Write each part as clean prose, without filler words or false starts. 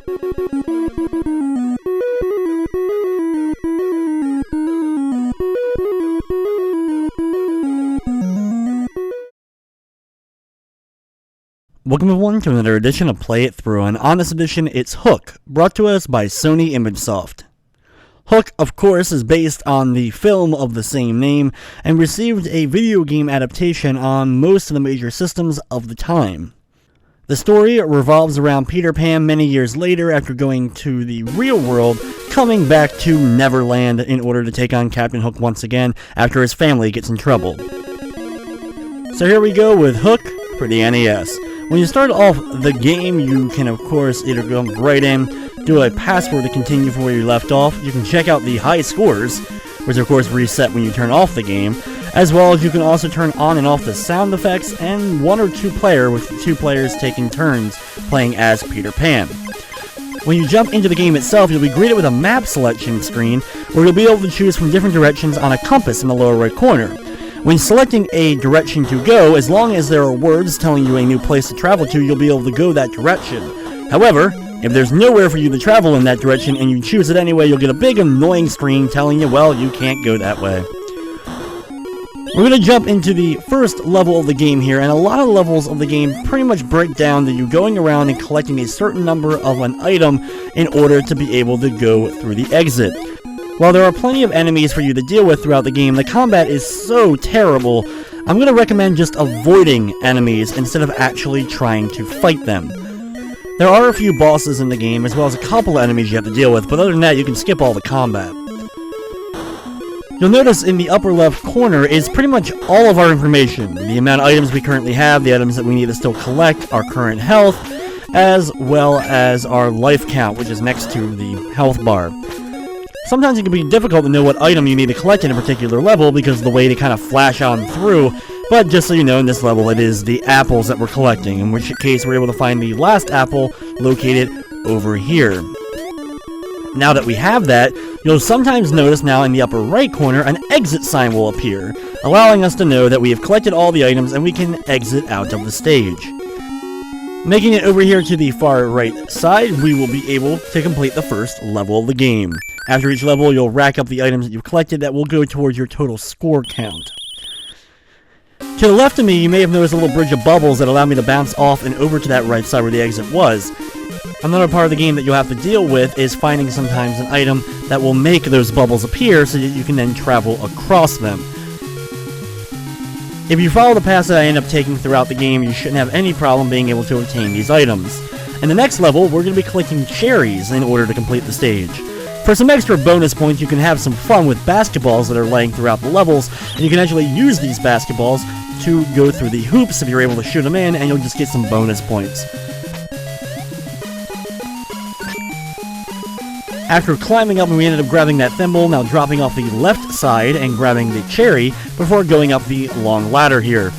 Welcome everyone to another edition of Play It Through, and on this edition it's Hook, brought to us by Sony ImageSoft. Hook, of course, is based on the film of the same name, and received a video game adaptation on most of the major systems of the time. The story revolves around Peter Pan many years later after going to the real world, coming back to Neverland in order to take on Captain Hook once again after his family gets in trouble. So here we go with Hook for the NES. When you start off the game, you can of course either go right in, do a password to continue from where you left off. You can check out the high scores, which of course reset when you turn off the game, as well as you can also turn on and off the sound effects and 1 or 2 player, with 2 players taking turns playing as Peter Pan. When you jump into the game itself, you'll be greeted with a map selection screen where you'll be able to choose from different directions on a compass in the lower right corner. When selecting a direction to go, as long as there are words telling you a new place to travel to, you'll be able to go that direction. However, if there's nowhere for you to travel in that direction and you choose it anyway, you'll get a big annoying screen telling you, well, you can't go that way. We're going to jump into the first level of the game here, and a lot of levels of the game pretty much break down to you going around and collecting a certain number of an item in order to be able to go through the exit. While there are plenty of enemies for you to deal with throughout the game, the combat is so terrible, I'm going to recommend just avoiding enemies instead of actually trying to fight them. There are a few bosses in the game, as well as a couple of enemies you have to deal with, but other than that, you can skip all the combat. You'll notice in the upper left corner is pretty much all of our information. The amount of items we currently have, the items that we need to still collect, our current health, as well as our life count, which is next to the health bar. Sometimes it can be difficult to know what item you need to collect in a particular level because of the way they kind of flash on through, but just so you know, in this level it is the apples that we're collecting, in which case we're able to find the last apple located over here. Now that we have that, you'll sometimes notice now in the upper right corner an exit sign will appear, allowing us to know that we have collected all the items and we can exit out of the stage. Making it over here to the far right side, we will be able to complete the first level of the game. After each level, you'll rack up the items that you've collected that will go towards your total score count. To the left of me, you may have noticed a little bridge of bubbles that allow me to bounce off and over to that right side where the exit was. Another part of the game that you'll have to deal with is finding sometimes an item that will make those bubbles appear so that you can then travel across them. If you follow the paths that I end up taking throughout the game, you shouldn't have any problem being able to obtain these items. In the next level, we're going to be collecting cherries in order to complete the stage. For some extra bonus points, you can have some fun with basketballs that are laying throughout the levels, and you can actually use these basketballs to go through the hoops if you're able to shoot them in, and you'll just get some bonus points. After climbing up, we ended up grabbing that thimble, now dropping off the left side and grabbing the cherry before going up the long ladder here.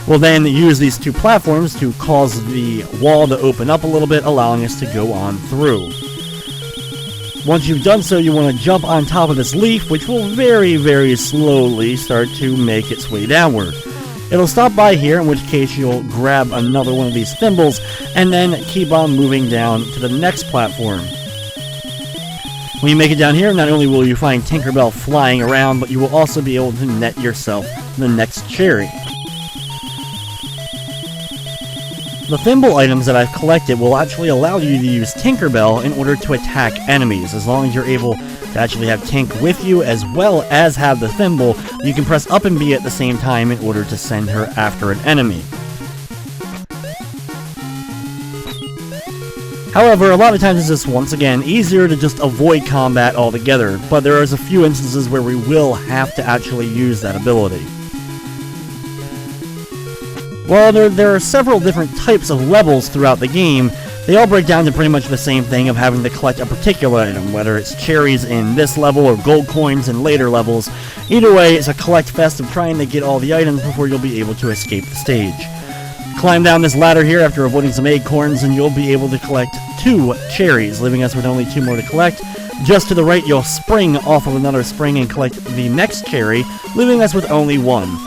We'll then use these 2 platforms to cause the wall to open up a little bit, allowing us to go on through. Once you've done so, you want to jump on top of this leaf, which will very, very slowly start to make its way downward. It'll stop by here, in which case you'll grab another one of these thimbles, and then keep on moving down to the next platform. When you make it down here, not only will you find Tinkerbell flying around, but you will also be able to net yourself the next cherry. The thimble items that I've collected will actually allow you to use Tinkerbell in order to attack enemies. As long as you're able to actually have Tink with you as well as have the thimble, you can press up and B at the same time in order to send her after an enemy. However, a lot of times it's just, once again, easier to just avoid combat altogether, but there is a few instances where we will have to actually use that ability. While there are several different types of levels throughout the game, they all break down to pretty much the same thing of having to collect a particular item, whether it's cherries in this level or gold coins in later levels. Either way, it's a collect fest of trying to get all the items before you'll be able to escape the stage. Climb down this ladder here after avoiding some acorns and you'll be able to collect 2 cherries, leaving us with only 2 more to collect. Just to the right, you'll spring off of another spring and collect the next cherry, leaving us with only 1.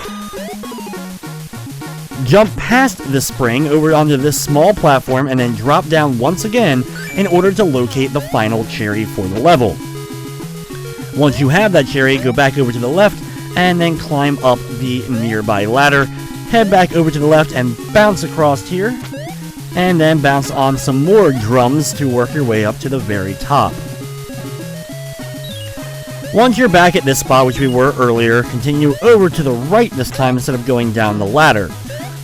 Jump past the spring over onto this small platform and then drop down once again in order to locate the final cherry for the level. Once you have that cherry, go back over to the left and then climb up the nearby ladder. Head back over to the left and bounce across here, and then bounce on some more drums to work your way up to the very top. Once you're back at this spot, which we were earlier, continue over to the right this time instead of going down the ladder.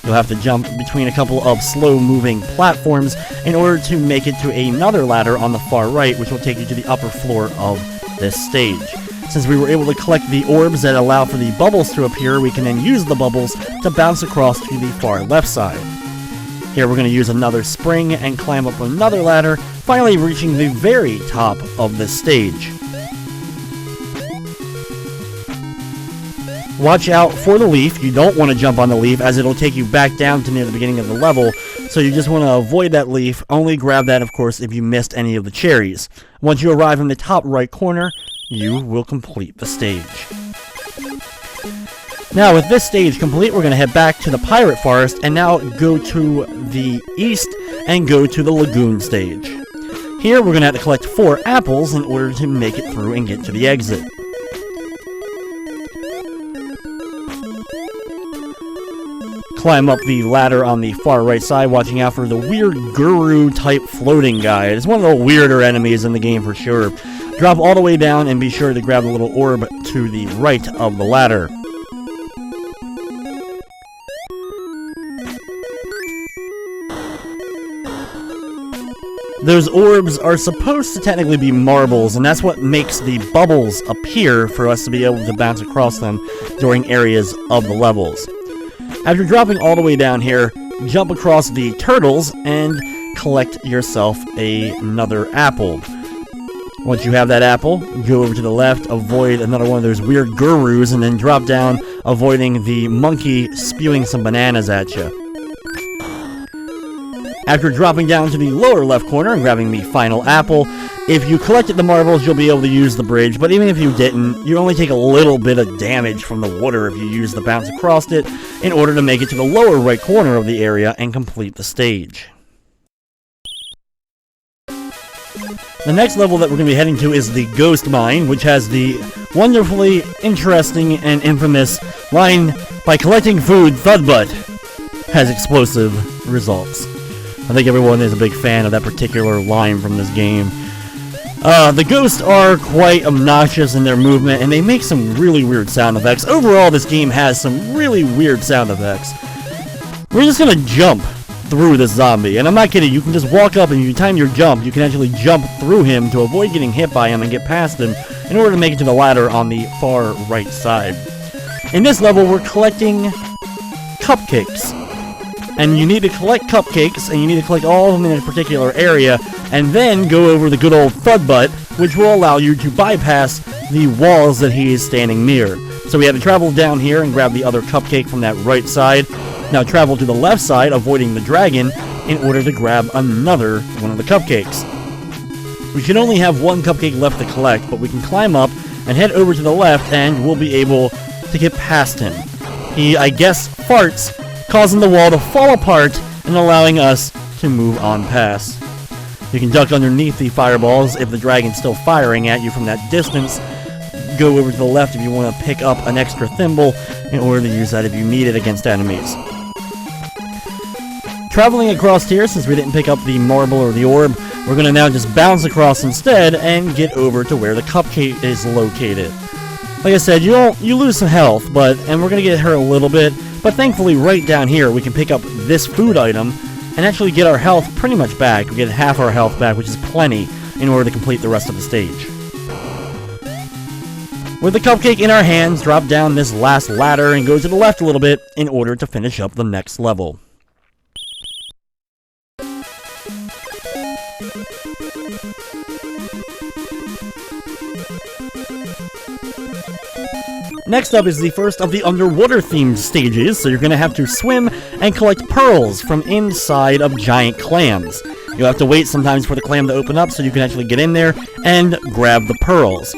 You'll have to jump between a couple of slow-moving platforms in order to make it to another ladder on the far right, which will take you to the upper floor of this stage. Since we were able to collect the orbs that allow for the bubbles to appear, we can then use the bubbles to bounce across to the far left side. Here we're going to use another spring and climb up another ladder, finally reaching the very top of this stage. Watch out for the leaf. You don't want to jump on the leaf as it'll take you back down to near the beginning of the level, so you just want to avoid that leaf. Only grab that, of course, if you missed any of the cherries. Once you arrive in the top right corner, you will complete the stage. Now, with this stage complete, we're going to head back to the Pirate Forest and now go to the east and go to the Lagoon stage. Here, we're going to have to collect 4 apples in order to make it through and get to the exit. Climb up the ladder on the far right side, watching out for the weird guru-type floating guy. It's one of the weirder enemies in the game for sure. Drop all the way down and be sure to grab the little orb to the right of the ladder. Those orbs are supposed to technically be marbles, and that's what makes the bubbles appear for us to be able to bounce across them during areas of the levels. After dropping all the way down here, jump across the turtles and collect yourself another apple. Once you have that apple, go over to the left, avoid another one of those weird gurus, and then drop down, avoiding the monkey spewing some bananas at you. After dropping down to the lower left corner and grabbing the final apple, if you collected the marbles, you'll be able to use the bridge, but even if you didn't, you only take a little bit of damage from the water if you use the bounce across it in order to make it to the lower right corner of the area and complete the stage. The next level that we're going to be heading to is the Ghost Mine, which has the wonderfully interesting and infamous line, "By collecting food, Thudbutt has explosive results." I think everyone is a big fan of that particular line from this game. The ghosts are quite obnoxious in their movement, and they make some really weird sound effects. Overall, this game has some really weird sound effects. We're just gonna jump through this zombie, and I'm not kidding, you can just walk up and you time your jump, you can actually jump through him to avoid getting hit by him and get past him in order to make it to the ladder on the far right side. In this level, we're collecting cupcakes. And you need to collect cupcakes, and you need to collect all of them in a particular area, and then go over the good old Thudbutt, which will allow you to bypass the walls that he is standing near. So we have to travel down here and grab the other cupcake from that right side. Now travel to the left side, avoiding the dragon, in order to grab another one of the cupcakes. We should only have one cupcake left to collect, but we can climb up and head over to the left, and we'll be able to get past him. He, I guess, farts, causing the wall to fall apart and allowing us to move on past. You can duck underneath the fireballs if the dragon's still firing at you from that distance. Go over to the left if you want to pick up an extra thimble in order to use that if you need it against enemies. Traveling across here, since we didn't pick up the marble or the orb, we're going to now just bounce across instead and get over to where the cupcake is located. Like I said, you lose some health, and we're going to get hurt a little bit. But thankfully, right down here, we can pick up this food item and actually get our health pretty much back. We get half our health back, which is plenty, in order to complete the rest of the stage. With the cupcake in our hands, drop down this last ladder and go to the left a little bit in order to finish up the next level. Next up is the first of the underwater-themed stages, so you're going to have to swim and collect pearls from inside of giant clams. You'll have to wait sometimes for the clam to open up so you can actually get in there and grab the pearls.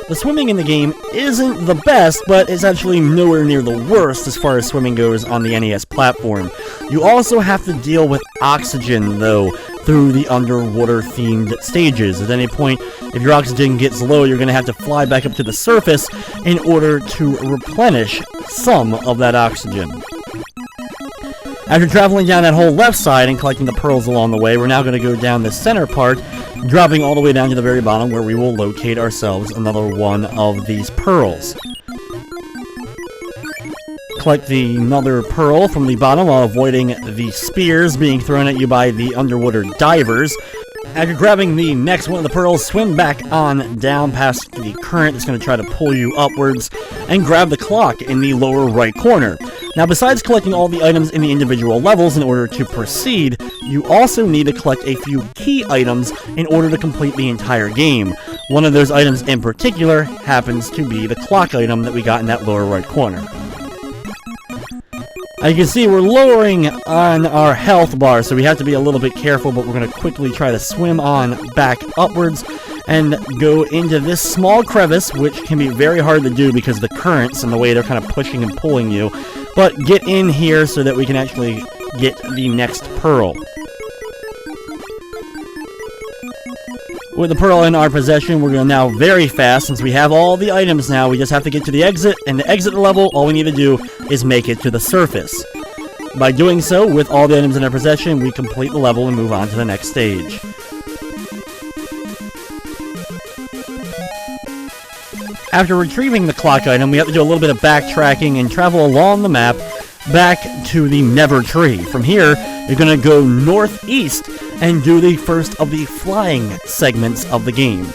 The swimming in the game isn't the best, but it's actually nowhere near the worst as far as swimming goes on the NES platform. You also have to deal with oxygen, though, through the underwater-themed stages. At any point, if your oxygen gets low, you're going to have to fly back up to the surface in order to replenish some of that oxygen. After traveling down that whole left side and collecting the pearls along the way, we're now going to go down the center part, dropping all the way down to the very bottom where we will locate ourselves another one of these pearls. Collect another pearl from the bottom while avoiding the spears being thrown at you by the underwater divers. After grabbing the next one of the pearls, swim back on down past the current that's going to try to pull you upwards, and grab the clock in the lower right corner. Now, besides collecting all the items in the individual levels in order to proceed, you also need to collect a few key items in order to complete the entire game. One of those items in particular happens to be the clock item that we got in that lower right corner. As you can see, we're lowering on our health bar, so we have to be a little bit careful, but we're going to quickly try to swim on back upwards and go into this small crevice, which can be very hard to do because of the currents and the way they're kind of pushing and pulling you. But get in here so that we can actually get the next pearl. With the pearl in our possession, we're going to now very fast, since we have all the items now, we just have to get to the exit, and to exit the level, all we need to do is make it to the surface. By doing so, with all the items in our possession, we complete the level and move on to the next stage. After retrieving the clock item, we have to do a little bit of backtracking and travel along the map back to the Never Tree. From here, you're going to go northeast and do the first of the flying segments of the game.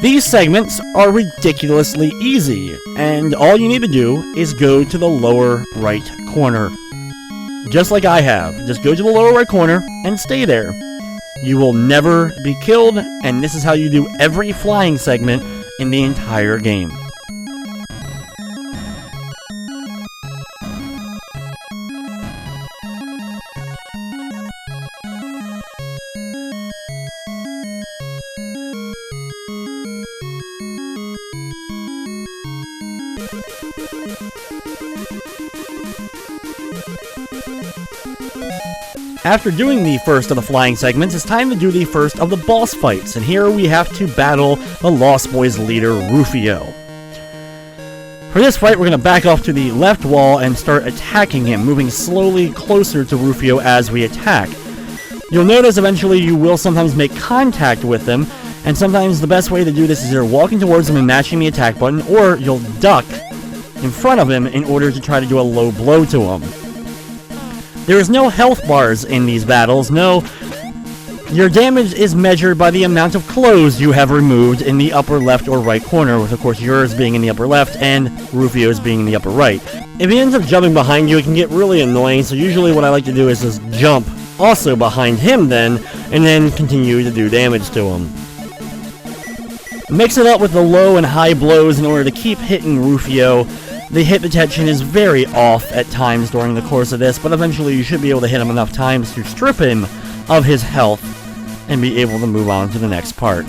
These segments are ridiculously easy, and all you need to do is go to the lower right corner. Just like I have. Just go to the lower right corner and stay there. You will never be killed, and this is how you do every flying segment in the entire game. After doing the first of the flying segments, it's time to do the first of the boss fights, and here we have to battle the Lost Boys leader, Rufio. For this fight, we're going to back off to the left wall and start attacking him, moving slowly closer to Rufio as we attack. You'll notice eventually you will sometimes make contact with him, and sometimes the best way to do this is either walking towards him and mashing the attack button, or you'll duck in front of him in order to try to do a low blow to him. There is no health bars in these battles. No, your damage is measured by the amount of clothes you have removed in the upper left or right corner, with of course yours being in the upper left and Rufio's being in the upper right. If he ends up jumping behind you, it can get really annoying, so usually what I like to do is just jump also behind him then, and then continue to do damage to him. Mix it up with the low and high blows in order to keep hitting Rufio. The hit detection is very off at times during the course of this, but eventually you should be able to hit him enough times to strip him of his health and be able to move on to the next part.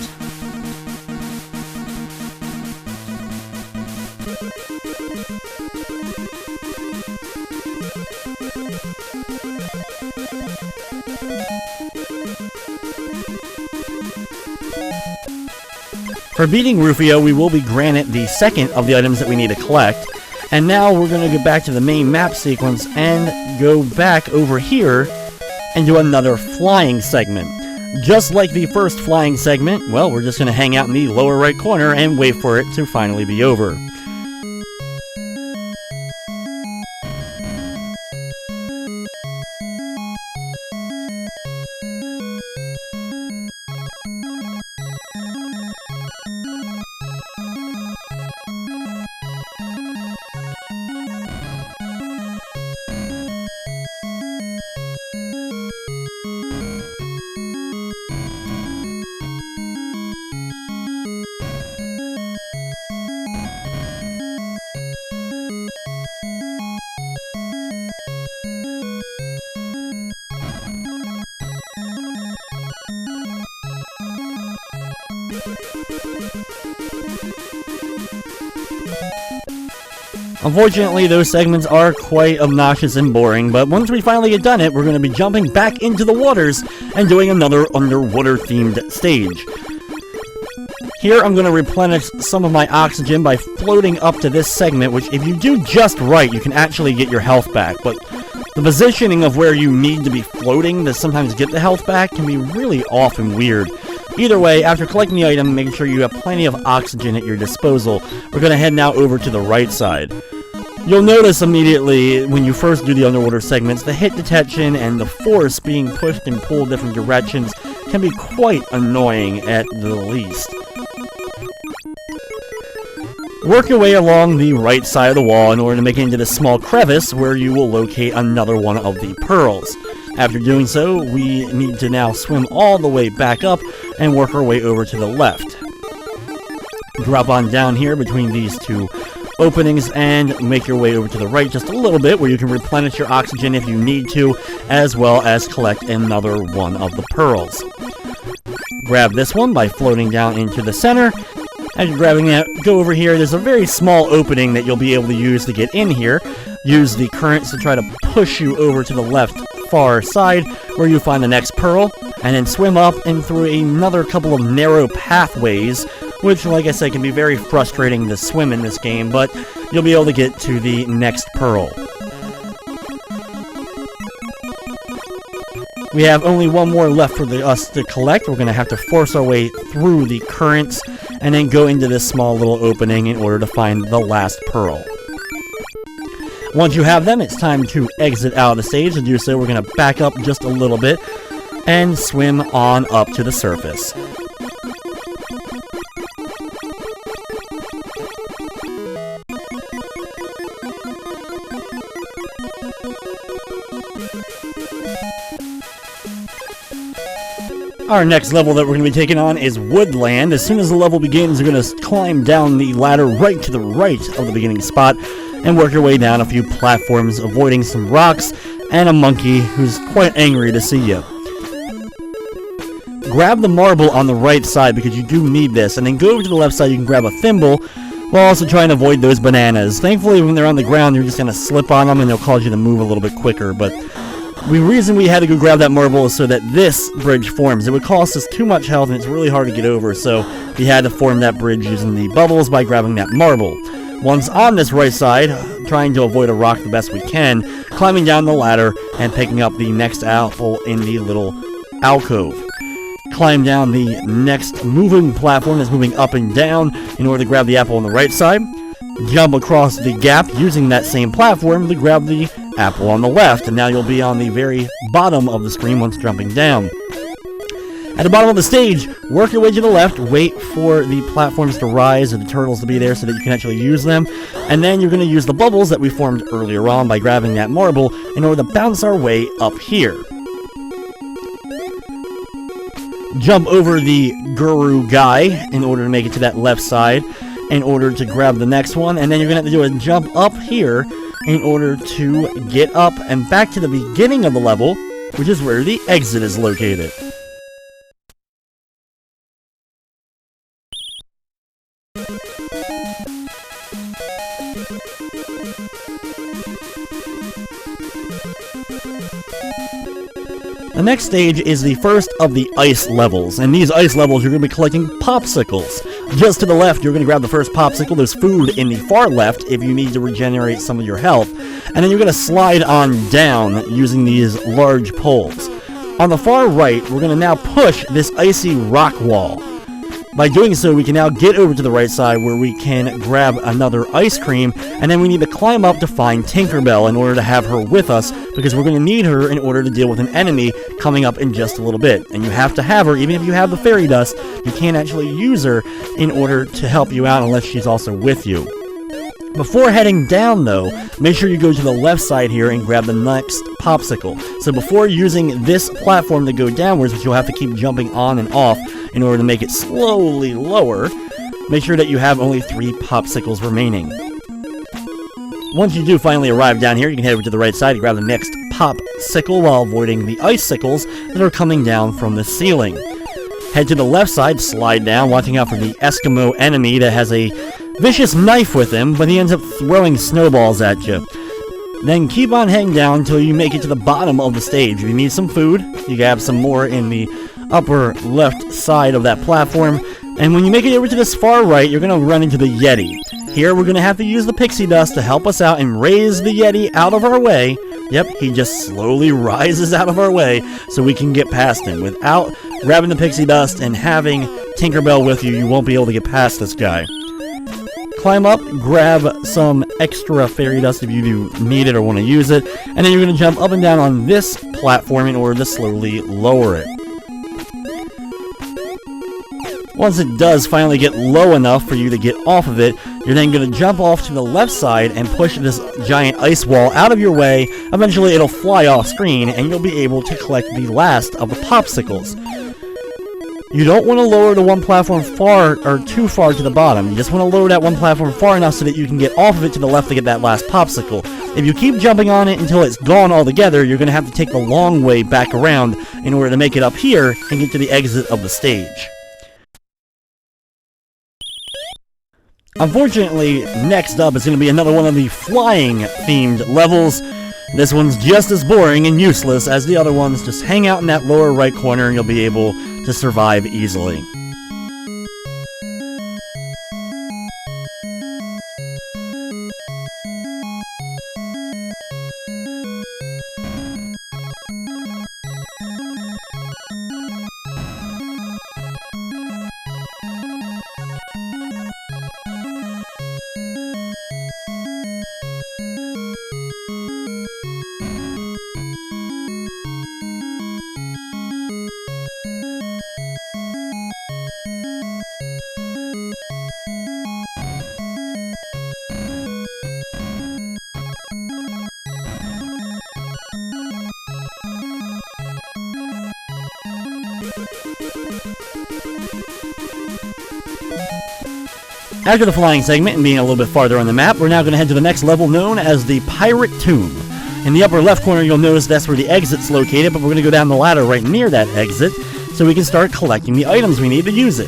For beating Rufio, we will be granted the second of the items that we need to collect. And now we're going to go back to the main map sequence and go back over here and do another flying segment. Just like the first flying segment, well, we're just going to hang out in the lower right corner and wait for it to finally be over. Unfortunately, those segments are quite obnoxious and boring, but once we finally get done it, we're going to be jumping back into the waters and doing another underwater-themed stage. Here, I'm going to replenish some of my oxygen by floating up to this segment, which if you do just right, you can actually get your health back, but the positioning of where you need to be floating to sometimes get the health back can be really off and weird. Either way, after collecting the item, making sure you have plenty of oxygen at your disposal, we're going to head now over to the right side. You'll notice immediately when you first do the underwater segments, the hit detection and the force being pushed and pulled different directions can be quite annoying at the least. Work your way along the right side of the wall in order to make it into this small crevice where you will locate another one of the pearls. After doing so, we need to now swim all the way back up and work our way over to the left. Drop on down here between these two openings and make your way over to the right just a little bit where you can replenish your oxygen if you need to, as well as collect another one of the pearls. Grab this one by floating down into the center. As you're grabbing that, go over here. There's a very small opening that you'll be able to use to get in here. Use the currents to try to push you over to the left far side where you find the next pearl, and then swim up and through another couple of narrow pathways, which, like I said, can be very frustrating to swim in this game, but you'll be able to get to the next pearl. We have only one more left for us to collect. We're going to have to force our way through the currents and then go into this small little opening in order to find the last pearl. Once you have them, it's time to exit out of the stage. To do so, we're going to back up just a little bit and swim on up to the surface. Our next level that we're going to be taking on is Woodland. As soon as the level begins, you're going to climb down the ladder right to the right of the beginning spot and work your way down a few platforms, avoiding some rocks and a monkey who's quite angry to see you. Grab the marble on the right side because you do need this, and then go over to the left side. You can grab a thimble while also trying to avoid those bananas. Thankfully, when they're on the ground, you're just going to slip on them and they'll cause you to move a little bit quicker, but the reason we had to go grab that marble is so that this bridge forms. It would cost us too much health and it's really hard to get over, so we had to form that bridge using the bubbles by grabbing that marble. Once on this right side, trying to avoid a rock the best we can, climbing down the ladder and picking up the next apple in the little alcove. Climb down the next moving platform that's moving up and down in order to grab the apple on the right side. Jump across the gap using that same platform to grab the apple on the left, and now you'll be on the very bottom of the screen once jumping down. At the bottom of the stage, work your way to the left, wait for the platforms to rise or the turtles to be there so that you can actually use them, and then you're going to use the bubbles that we formed earlier on by grabbing that marble in order to bounce our way up here. Jump over the guru guy in order to make it to that left side in order to grab the next one, and then you're going to have to do a jump up here in order to get up and back to the beginning of the level, which is where the exit is located. The next stage is the first of the ice levels, and these ice levels you're going to be collecting popsicles. Just to the left, you're going to grab the first popsicle. There's food in the far left if you need to regenerate some of your health, and then you're going to slide on down using these large poles. On the far right, we're going to now push this icy rock wall. By doing so, we can now get over to the right side where we can grab another ice cream, and then we need to climb up to find Tinkerbell in order to have her with us, because we're going to need her in order to deal with an enemy coming up in just a little bit. And you have to have her, even if you have the fairy dust, you can't actually use her in order to help you out unless she's also with you. Before heading down, though, make sure you go to the left side here and grab the next popsicle. So before using this platform to go downwards, which you'll have to keep jumping on and off in order to make it slowly lower, make sure that you have only 3 popsicles remaining. Once you do finally arrive down here, you can head over to the right side and grab the next popsicle while avoiding the icicles that are coming down from the ceiling. Head to the left side, slide down, watching out for the Eskimo enemy that has a vicious knife with him, but he ends up throwing snowballs at you. Then keep on heading down until you make it to the bottom of the stage. If you need some food, you can have some more in the upper left side of that platform. And when you make it over to this far right, you're going to run into the Yeti. Here, we're going to have to use the pixie dust to help us out and raise the Yeti out of our way. Yep, he just slowly rises out of our way so we can get past him. Without grabbing the pixie dust and having Tinkerbell with you, you won't be able to get past this guy. Climb up, grab some extra fairy dust if you do need it or want to use it, and then you're going to jump up and down on this platform in order to slowly lower it. Once it does finally get low enough for you to get off of it, you're then going to jump off to the left side and push this giant ice wall out of your way. Eventually it'll fly off screen and you'll be able to collect the last of the popsicles. You don't want to lower the one platform too far to the bottom. You just want to lower that one platform far enough so that you can get off of it to the left to get that last popsicle. If you keep jumping on it until it's gone altogether, you're going to have to take the long way back around in order to make it up here and get to the exit of the stage. Unfortunately, next up is going to be another one of the flying-themed levels. This one's just as boring and useless as the other ones. Just hang out in that lower right corner and you'll be able to survive easily. After the flying segment and being a little bit farther on the map, we're now going to head to the next level known as the Pirate Tomb. In the upper left corner, you'll notice that's where the exit's located, but we're going to go down the ladder right near that exit so we can start collecting the items we need to use it.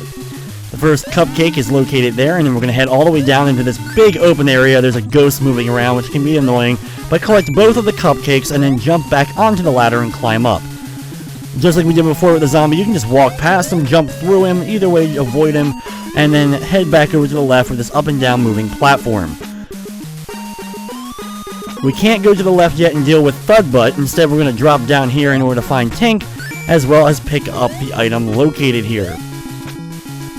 The first cupcake is located there, and then we're going to head all the way down into this big open area. There's a ghost moving around, which can be annoying, but collect both of the cupcakes and then jump back onto the ladder and climb up. Just like we did before with the zombie, you can just walk past him, jump through him, either way avoid him, and then head back over to the left with this up and down moving platform. We can't go to the left yet and deal with Thudbutt. Instead, we're going to drop down here in order to find Tink, as well as pick up the item located here.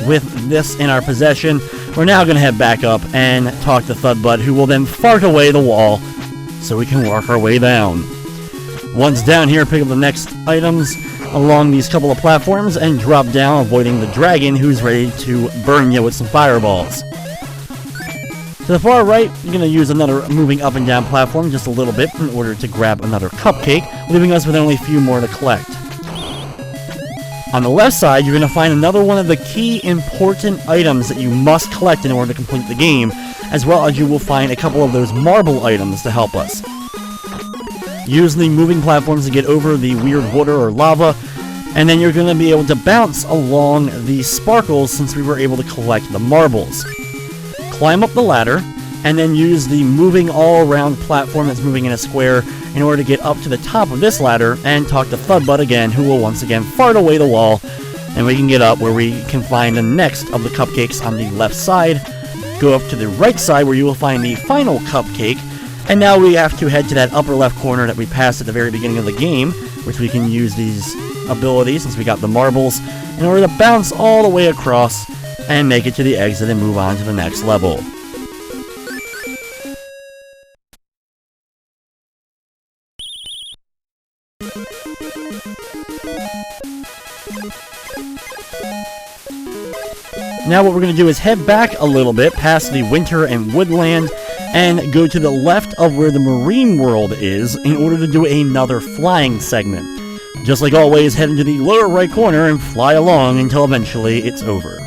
With this in our possession, we're now going to head back up and talk to Thudbutt, who will then fart away the wall so we can work our way down. Once down here, pick up the next items along these couple of platforms and drop down, avoiding the dragon who's ready to burn you with some fireballs. To the far right, you're going to use another moving up and down platform just a little bit in order to grab another cupcake, leaving us with only a few more to collect. On the left side, you're going to find another one of the key important items that you must collect in order to complete the game, as well as you will find a couple of those marble items to help us. Use the moving platforms to get over the weird water or lava, and then you're going to be able to bounce along the sparkles since we were able to collect the marbles. Climb up the ladder, and then use the moving all-around platform that's moving in a square in order to get up to the top of this ladder and talk to Thudbutt again, who will once again fart away the wall, and we can get up where we can find the next of the cupcakes on the left side. Go up to the right side where you will find the final cupcake. And now we have to head to that upper left corner that we passed at the very beginning of the game, which we can use these abilities, since we got the marbles, in order to bounce all the way across and make it to the exit and move on to the next level. Now what we're going to do is head back a little bit past the winter and woodland and go to the left of where the marine world is in order to do another flying segment. Just like always, head into the lower right corner and fly along until eventually it's over.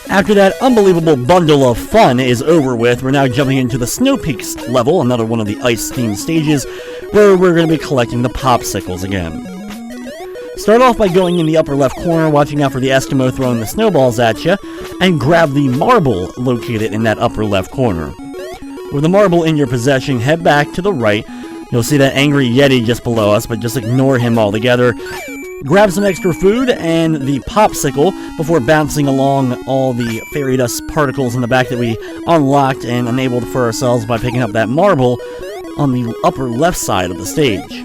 After that unbelievable bundle of fun is over with, we're now jumping into the Snow Peaks level, another one of the ice-themed stages, where we're going to be collecting the popsicles again. Start off by going in the upper left corner, watching out for the Eskimo throwing the snowballs at you, and grab the marble located in that upper left corner. With the marble in your possession, head back to the right. You'll see that angry Yeti just below us, but just ignore him altogether. Grab some extra food and the popsicle before bouncing along all the fairy dust particles in the back that we unlocked and enabled for ourselves by picking up that marble on the upper left side of the stage.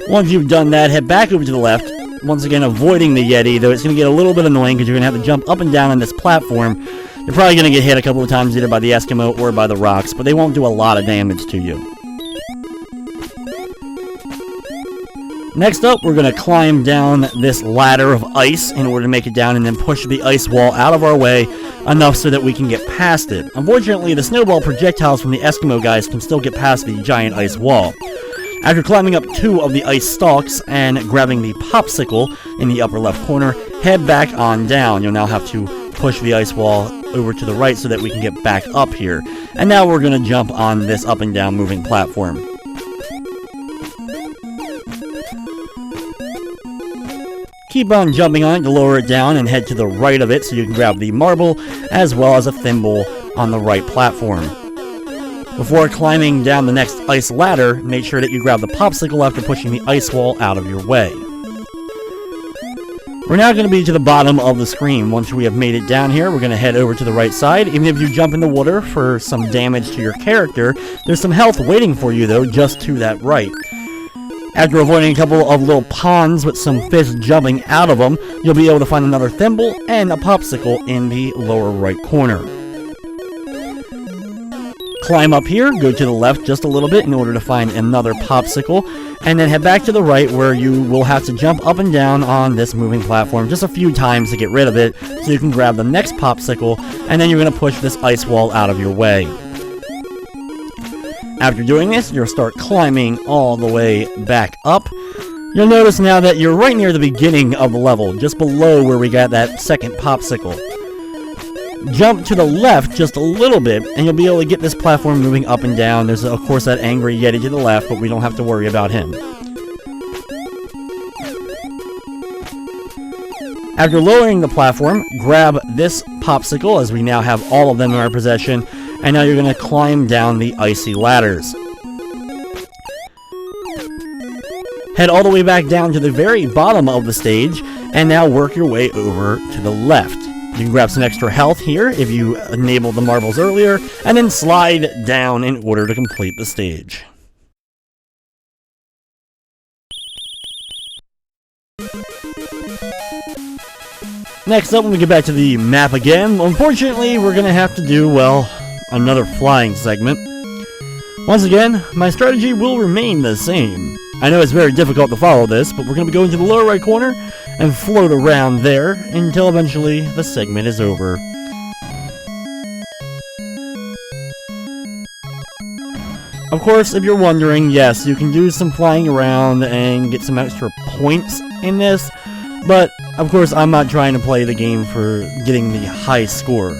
Once you've done that, head back over to the left, once again avoiding the Yeti, though it's going to get a little bit annoying because you're going to have to jump up and down on this platform. You're probably going to get hit a couple of times either by the Eskimo or by the rocks, but they won't do a lot of damage to you. Next up, we're going to climb down this ladder of ice in order to make it down and then push the ice wall out of our way enough so that we can get past it. Unfortunately, the snowball projectiles from the Eskimo guys can still get past the giant ice wall. After climbing up 2 of the ice stalks and grabbing the popsicle in the upper left corner, head back on down. You'll now have to push the ice wall over to the right so that we can get back up here. And now we're going to jump on this up and down moving platform. Keep on jumping on it to lower it down and head to the right of it so you can grab the marble as well as a thimble on the right platform. Before climbing down the next ice ladder, make sure that you grab the popsicle after pushing the ice wall out of your way. We're now going to be to the bottom of the screen. Once we have made it down here, we're going to head over to the right side. Even if you jump in the water for some damage to your character, there's some health waiting for you though, just to that right. After avoiding a couple of little ponds with some fish jumping out of them, you'll be able to find another thimble and a popsicle in the lower right corner. Climb up here, go to the left just a little bit in order to find another popsicle, and then head back to the right where you will have to jump up and down on this moving platform just a few times to get rid of it, so you can grab the next popsicle, and then you're going to push this ice wall out of your way. After doing this, you'll start climbing all the way back up. You'll notice now that you're right near the beginning of the level, just below where we got that second popsicle. Jump to the left just a little bit, and you'll be able to get this platform moving up and down. There's, of course, that angry Yeti to the left, but we don't have to worry about him. After lowering the platform, grab this popsicle, as we now have all of them in our possession, and now you're going to climb down the icy ladders. Head all the way back down to the very bottom of the stage, and now work your way over to the left. You can grab some extra health here if you enabled the marbles earlier, and then slide down in order to complete the stage. Next up, when we get back to the map again, unfortunately, we're going to have to do, well, another flying segment. Once again, my strategy will remain the same. I know it's very difficult to follow this, but we're going to be going to the lower right corner and float around there until eventually the segment is over. Of course, if you're wondering, yes, you can do some flying around and get some extra points in this, but of course I'm not trying to play the game for getting the high score.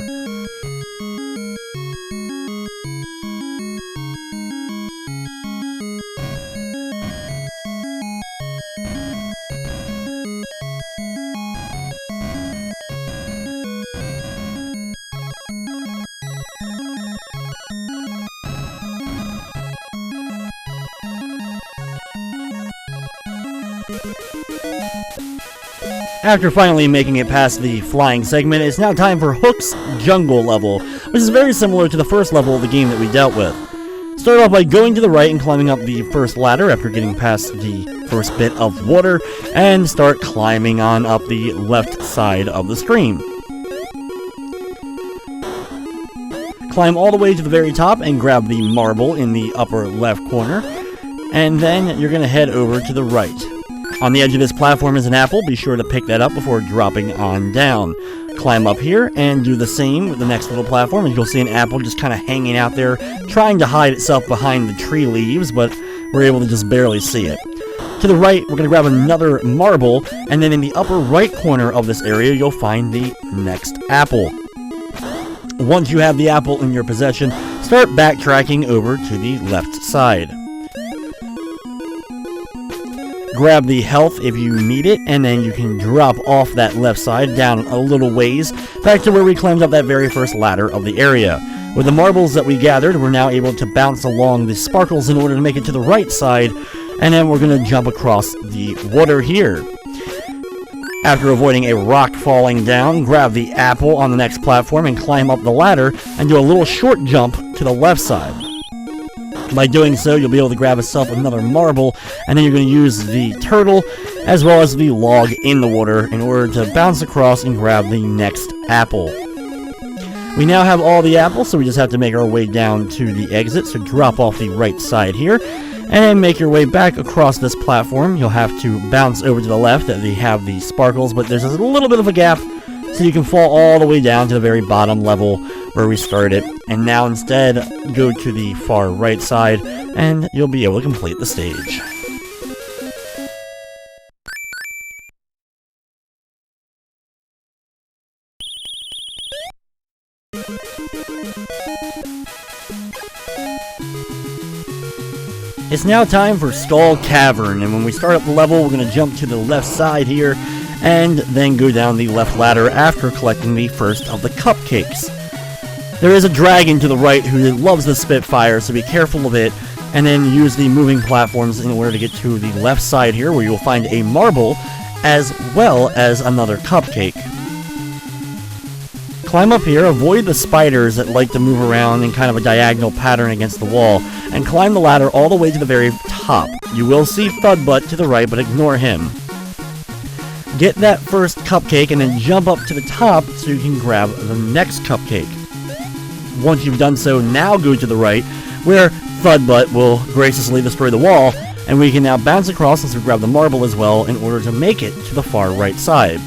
After finally making it past the flying segment, it's now time for Hook's jungle level, which is very similar to the first level of the game that we dealt with. Start off by going to the right and climbing up the first ladder after getting past the first bit of water, and start climbing on up the left side of the screen. Climb all the way to the very top and grab the marble in the upper left corner, and then you're going to head over to the right. On the edge of this platform is an apple. Be sure to pick that up before dropping on down. Climb up here and do the same with the next little platform, and you'll see an apple just kind of hanging out there, trying to hide itself behind the tree leaves, but we're able to just barely see it. To the right, we're going to grab another marble, and then in the upper right corner of this area, you'll find the next apple. Once you have the apple in your possession, start backtracking over to the left side. Grab the health if you need it, and then you can drop off that left side down a little ways, back to where we climbed up that very first ladder of the area. With the marbles that we gathered, we're now able to bounce along the sparkles in order to make it to the right side, and then we're going to jump across the water here. After avoiding a rock falling down, grab the apple on the next platform and climb up the ladder and do a little short jump to the left side. By doing so, you'll be able to grab yourself another marble, and then you're going to use the turtle as well as the log in the water in order to bounce across and grab the next apple. We now have all the apples, so we just have to make our way down to the exit, so drop off the right side here, and then make your way back across this platform. You'll have to bounce over to the left, that they have the sparkles, but there's a little bit of a gap, so you can fall all the way down to the very bottom level where we started, and now instead go to the far right side, and you'll be able to complete the stage. It's now time for Skull Cavern, and when we start up the level, we're going to jump to the left side here, and then go down the left ladder after collecting the first of the cupcakes. There is a dragon to the right who loves the Spitfire, so be careful of it, and then use the moving platforms in order to get to the left side here, where you'll find a marble, as well as another cupcake. Climb up here, avoid the spiders that like to move around in kind of a diagonal pattern against the wall, and climb the ladder all the way to the very top. You will see Thudbutt to the right, but ignore him. Get that first cupcake and then jump up to the top so you can grab the next cupcake. Once you've done so, now go to the right, where Thudbutt will graciously destroy the wall, and we can now bounce across as we grab the marble as well in order to make it to the far right side.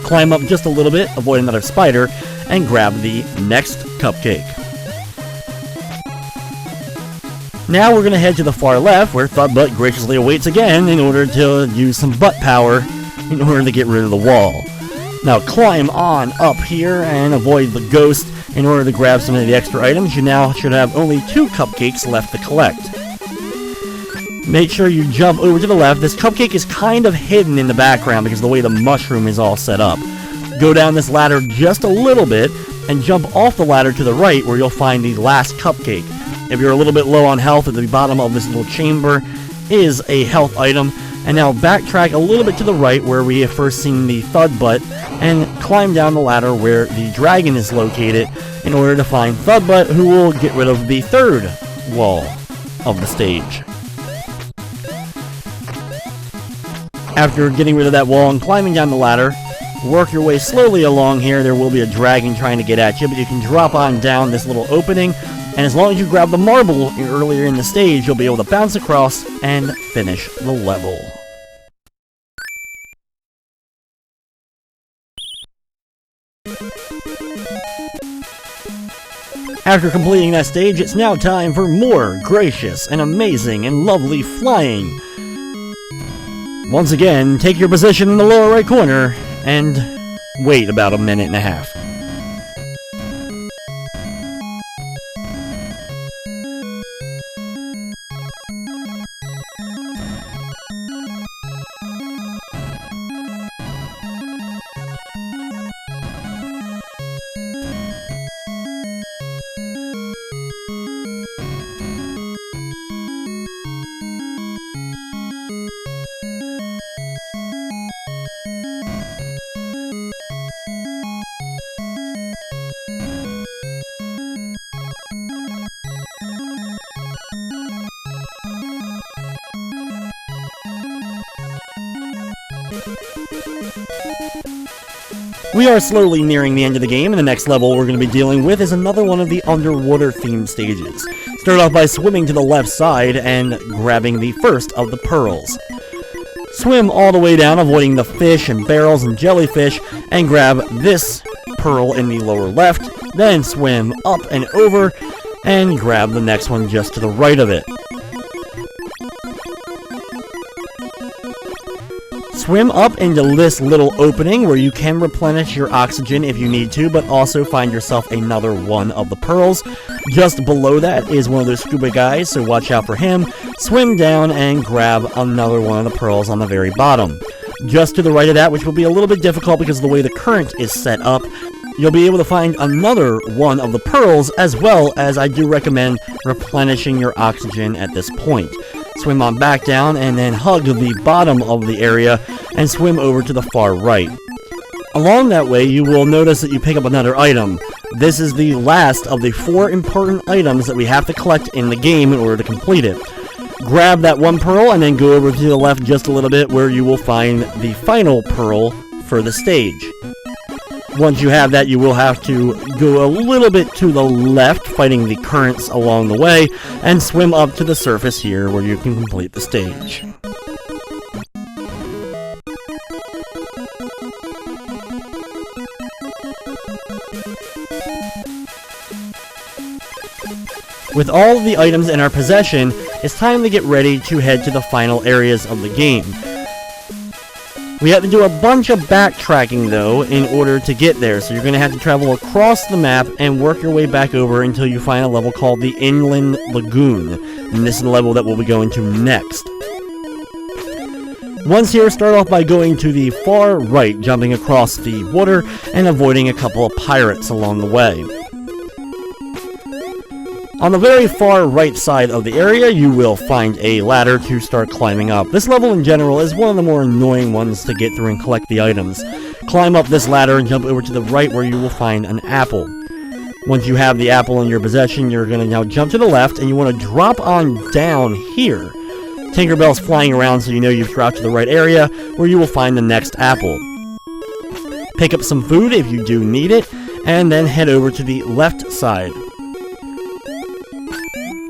Climb up just a little bit, avoid another spider, and grab the next cupcake. Now we're going to head to the far left, where Thudbutt graciously awaits again in order to use some butt power in order to get rid of the wall. Now climb on up here and avoid the ghost in order to grab some of the extra items. You now should have only 2 cupcakes left to collect. Make sure you jump over to the left. This cupcake is kind of hidden in the background because of the way the mushroom is all set up. Go down this ladder just a little bit and jump off the ladder to the right, where you'll find the last cupcake. If you're a little bit low on health, at the bottom of this little chamber is a health item. And now backtrack a little bit to the right, where we have first seen the Thudbutt, and climb down the ladder where the dragon is located in order to find Thudbutt, who will get rid of the third wall of the stage. After getting rid of that wall and climbing down the ladder, work your way slowly along here. There will be a dragon trying to get at you, but you can drop on down this little opening, and as long as you grab the marble earlier in the stage, you'll be able to bounce across and finish the level. After completing that stage, it's now time for more gracious and amazing and lovely flying. Once again, take your position in the lower right corner and wait about a minute and a half. We are slowly nearing the end of the game, and the next level we're going to be dealing with is another one of the underwater themed stages. Start off by swimming to the left side and grabbing the first of the pearls. Swim all the way down, avoiding the fish and barrels and jellyfish, and grab this pearl in the lower left. Then swim up and over, and grab the next one just to the right of it. Swim up into this little opening where you can replenish your oxygen if you need to, but also find yourself another one of the pearls. Just below that is one of those scuba guys, so watch out for him. Swim down and grab another one of the pearls on the very bottom. Just to the right of that, which will be a little bit difficult because of the way the current is set up, you'll be able to find another one of the pearls, as well as I do recommend replenishing your oxygen at this point. Swim on back down and then hug the bottom of the area and swim over to the far right. Along that way, you will notice that you pick up another item. This is the last of the 4 important items that we have to collect in the game in order to complete it. Grab that one pearl and then go over to the left just a little bit where you will find the final pearl for the stage. Once you have that, you will have to go a little bit to the left, fighting the currents along the way, and swim up to the surface here where you can complete the stage. With all of the items in our possession, it's time to get ready to head to the final areas of the game. We have to do a bunch of backtracking though in order to get there, so you're going to have to travel across the map and work your way back over until you find a level called the Inland Lagoon, and this is the level that we'll be going to next. Once here, start off by going to the far right, jumping across the water and avoiding a couple of pirates along the way. On the very far right side of the area, you will find a ladder to start climbing up. This level in general is one of the more annoying ones to get through and collect the items. Climb up this ladder and jump over to the right where you will find an apple. Once you have the apple in your possession, you're going to now jump to the left and you want to drop on down here. Tinkerbell's flying around so you know you've dropped to the right area where you will find the next apple. Pick up some food if you do need it, and then head over to the left side.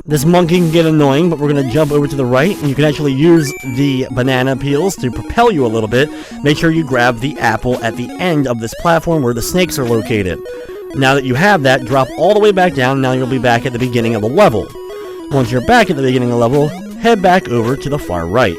This monkey can get annoying, but we're going to jump over to the right, and you can actually use the banana peels to propel you a little bit. Make sure you grab the apple at the end of this platform where the snakes are located. Now that you have that, drop all the way back down. Now you'll be back at the beginning of the level. Once you're back at the beginning of the level, head back over to the far right.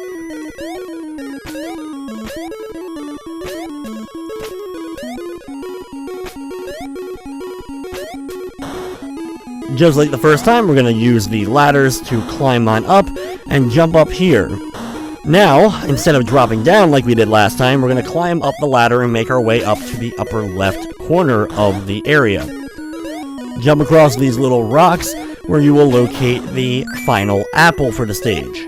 Just like the first time, we're going to use the ladders to climb on up and jump up here. Now, instead of dropping down like we did last time, we're going to climb up the ladder and make our way up to the upper left corner of the area. Jump across these little rocks where you will locate the final apple for the stage.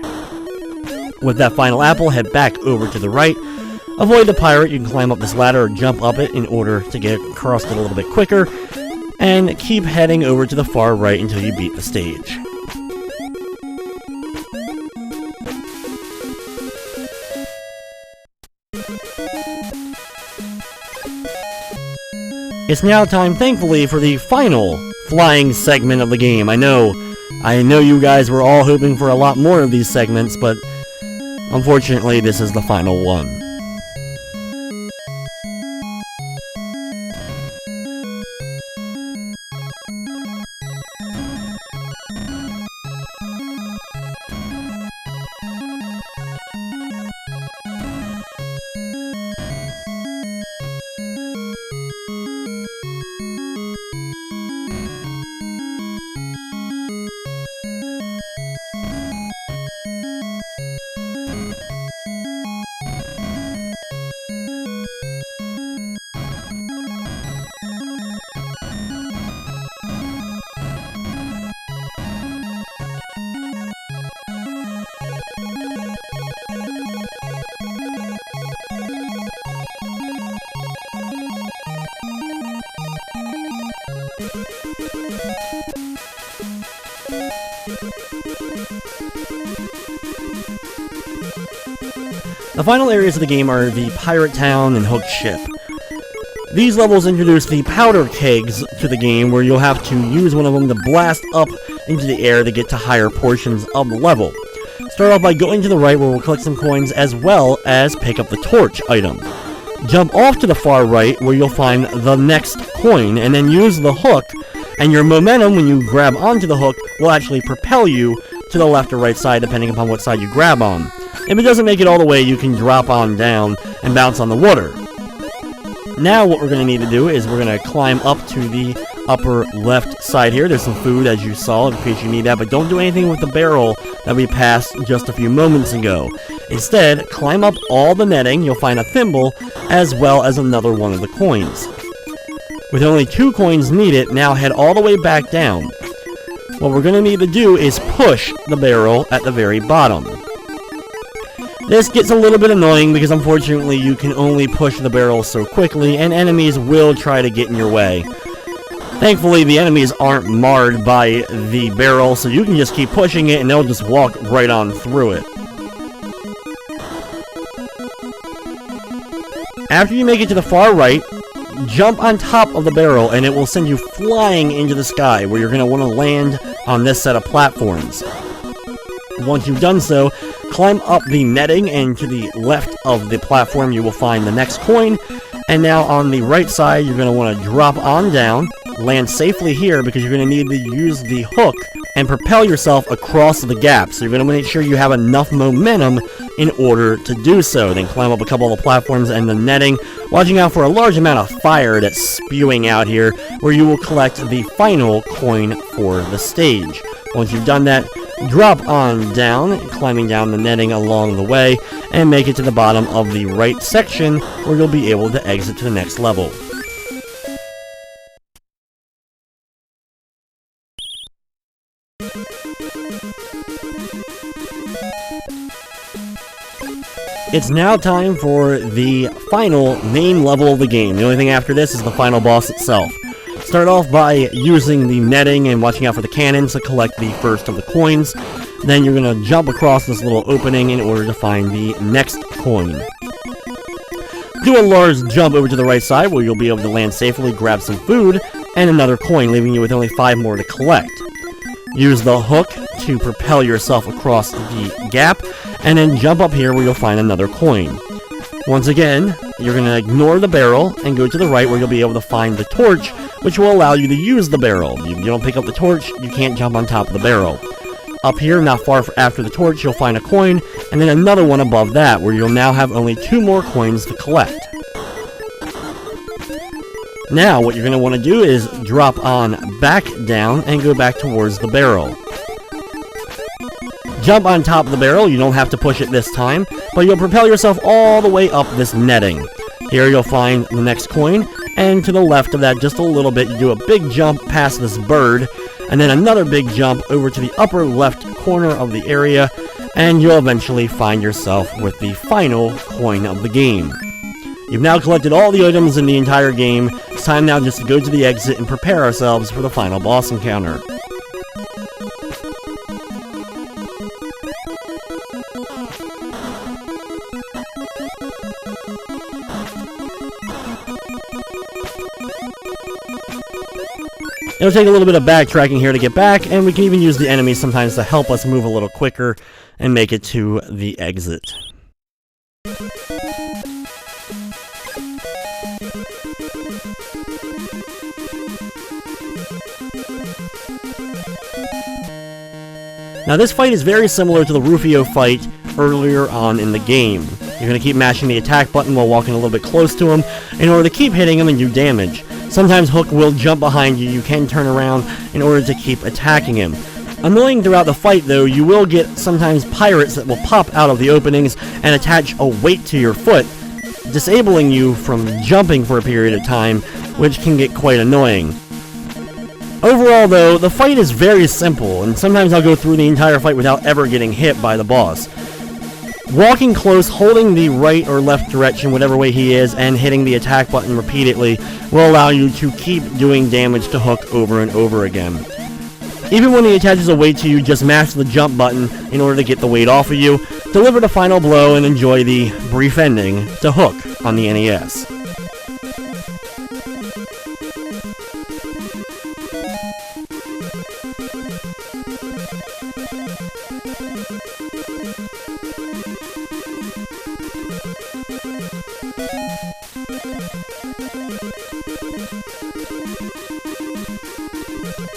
With that final apple, head back over to the right. Avoid the pirate. You can climb up this ladder or jump up it in order to get across it a little bit quicker. And keep heading over to the far right until you beat the stage. It's now time, thankfully, for the final flying segment of the game. I know you guys were all hoping for a lot more of these segments, but unfortunately this is the final one. The final areas of the game are the Pirate Town and Hook's Ship. These levels introduce the powder kegs to the game, where you'll have to use one of them to blast up into the air to get to higher portions of the level. Start off by going to the right where we'll collect some coins as well as pick up the torch item. Jump off to the far right where you'll find the next coin, and then use the hook, and your momentum when you grab onto the hook will actually propel you to the left or right side depending upon what side you grab on. If it doesn't make it all the way, you can drop on down and bounce on the water. Now what we're going to need to do is we're going to climb up to the upper left side here. There's some food as you saw in case you need that, but don't do anything with the barrel that we passed just a few moments ago. Instead, climb up all the netting, you'll find a thimble as well as another one of the coins. With only 2 coins needed, now head all the way back down. What we're going to need to do is push the barrel at the very bottom. This gets a little bit annoying because unfortunately you can only push the barrel so quickly and enemies will try to get in your way. Thankfully the enemies aren't marred by the barrel, so you can just keep pushing it and they'll just walk right on through it. After you make it to the far right, jump on top of the barrel and it will send you flying into the sky where you're going to want to land on this set of platforms. Once you've done so, climb up the netting, and to the left of the platform you will find the next coin. And now on the right side you're going to want to drop on down, land safely here because you're going to need to use the hook and propel yourself across the gap. So you're going to make sure you have enough momentum in order to do so. Then climb up a couple of the platforms and the netting, watching out for a large amount of fire that's spewing out here, where you will collect the final coin for the stage. Once you've done that, drop on down, climbing down the netting along the way, and make it to the bottom of the right section where you'll be able to exit to the next level. It's now time for the final main level of the game. The only thing after this is the final boss itself. Start off by using the netting and watching out for the cannons to collect the first of the coins. Then you're going to jump across this little opening in order to find the next coin. Do a large jump over to the right side where you'll be able to land safely, grab some food, and another coin, leaving you with only 5 more to collect. Use the hook to propel yourself across the gap, and then jump up here where you'll find another coin. Once again, you're going to ignore the barrel and go to the right where you'll be able to find the torch, which will allow you to use the barrel. If you don't pick up the torch, you can't jump on top of the barrel. Up here, not far after the torch, you'll find a coin, and then another one above that, where you'll now have only 2 more coins to collect. Now, what you're going to want to do is drop on back down and go back towards the barrel. Jump on top of the barrel, you don't have to push it this time, but you'll propel yourself all the way up this netting. Here you'll find the next coin, and to the left of that just a little bit, you do a big jump past this bird, and then another big jump over to the upper left corner of the area, and you'll eventually find yourself with the final coin of the game. You've now collected all the items in the entire game. It's time now just to go to the exit and prepare ourselves for the final boss encounter. It'll take a little bit of backtracking here to get back, and we can even use the enemies sometimes to help us move a little quicker and make it to the exit. Now this fight is very similar to the Rufio fight earlier on in the game. You're going to keep mashing the attack button while walking a little bit close to him in order to keep hitting him and do damage. Sometimes Hook will jump behind you, you can turn around in order to keep attacking him. Annoying throughout the fight though, you will get sometimes pirates that will pop out of the openings and attach a weight to your foot, disabling you from jumping for a period of time, which can get quite annoying. Overall though, the fight is very simple, and sometimes I'll go through the entire fight without ever getting hit by the boss. Walking close, holding the right or left direction, whatever way he is, and hitting the attack button repeatedly will allow you to keep doing damage to Hook over and over again. Even when he attaches a weight to you, just mash the jump button in order to get the weight off of you, deliver the final blow, and enjoy the brief ending to Hook on the NES.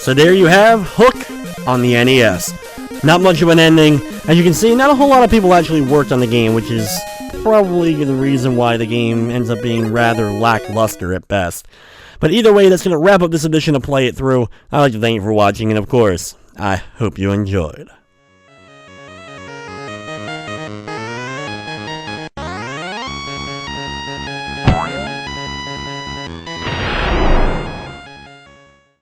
So there you have Hook on the NES. Not much of an ending. As you can see, not a whole lot of people actually worked on the game, which is probably the reason why the game ends up being rather lackluster at best. But either way, that's going to wrap up this edition of Play It Through. I'd like to thank you for watching, and of course, I hope you enjoyed.